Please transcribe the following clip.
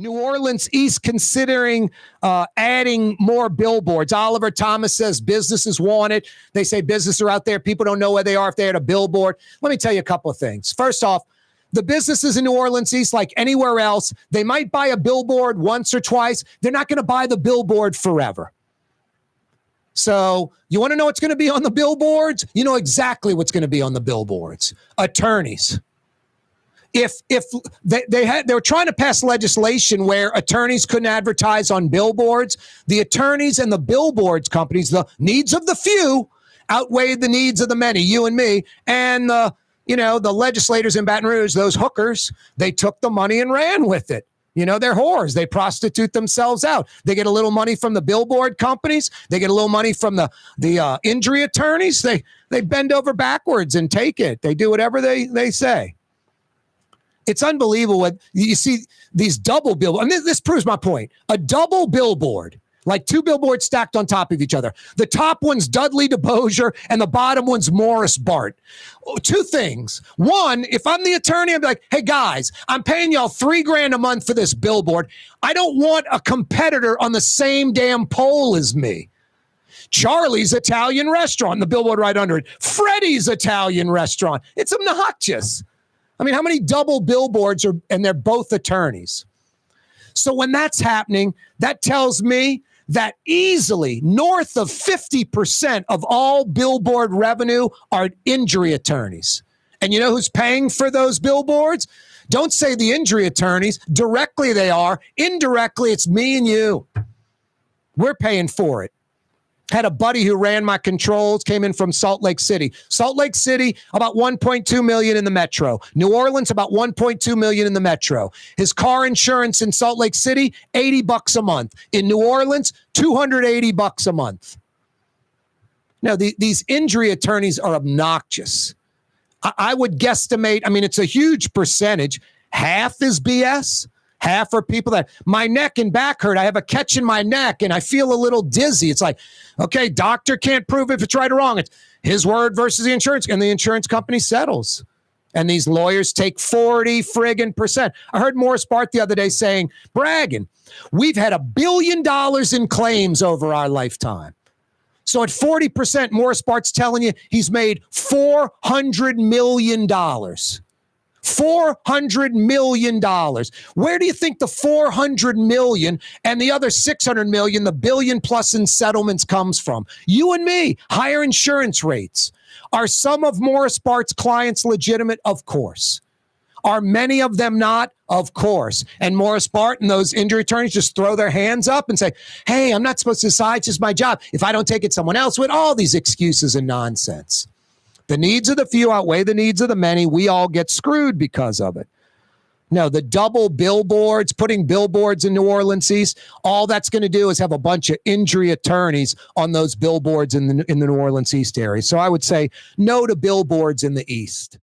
New Orleans East considering adding more billboards. Oliver Thomas says businesses want it. They say businesses are out there. People don't know where they are if they had a billboard. Let me tell you a couple of things. First off, the businesses in New Orleans East, like anywhere else, they might buy a billboard once or twice. They're not going to buy the billboard forever. So you want to know what's going to be on the billboards? You know exactly what's going to be on the billboards. Attorneys. If they were trying to pass legislation where attorneys couldn't advertise on billboards, the attorneys and the billboards companies, the needs of the few outweighed the needs of the many, you and me, and the legislators in Baton Rouge, those hookers, they took the money and ran with it. You know, they're whores. They themselves out. They get a little money from the billboard companies. They get a little money from the injury attorneys. They bend over backwards and take it. They do whatever they say. It's unbelievable what you see these double billboards. And this proves my point. A double billboard, like two billboards stacked on top of each other. The top one's Dudley DeBosier and the bottom one's Morris Bart. Two things. One, if I'm the attorney, I'd be like, hey guys, I'm paying y'all $3,000 a month for this billboard. I don't want a competitor on the same damn pole as me. Charlie's Italian Restaurant, the billboard right under it. Freddy's Italian Restaurant. It's obnoxious. I mean, how many double billboards are, and they're both attorneys. So when that's happening, that tells me that easily north of 50% of all billboard revenue are injury attorneys. And you know who's paying for those billboards? Don't say the injury attorneys. Directly they are. Indirectly, it's me and you. We're paying for it. Had a buddy who ran my controls, came in from Salt Lake City. Salt Lake City, about 1.2 million in the metro. New Orleans, about 1.2 million in the metro. His car insurance in Salt Lake City, $80 a month. In New Orleans, $280 a month. Now, these injury attorneys are obnoxious. I would guesstimate, I mean, it's a huge percentage. Half is BS. Half are people that my neck and back hurt. I have a catch in my neck and I feel a little dizzy. It's like, okay, doctor can't prove if it's right or wrong. It's his word versus the insurance, and the insurance company settles. And these lawyers take 40% I heard Morris Bart the other day saying, bragging, we've had $1 billion in claims over our lifetime. So at 40%, Morris Bart's telling you he's made $400 million. $400 million. Where do you think the $400 million and the other $600 million, the billion plus in settlements, comes from? You and me. Higher insurance rates. Are some of Morris Bart's clients legitimate? Of course. Are many of them not? Of course. And Morris Bart and those injury attorneys just throw their hands up and say, hey, I'm not supposed to decide. It's just my job. If I don't take it, someone else would. All these excuses and nonsense. The needs of the few outweigh the needs of the many. We all get screwed because of it. No, the double billboards, putting billboards in New Orleans East, all that's going to do is have a bunch of injury attorneys on those billboards in the New Orleans East area. So I would say no to billboards in the East.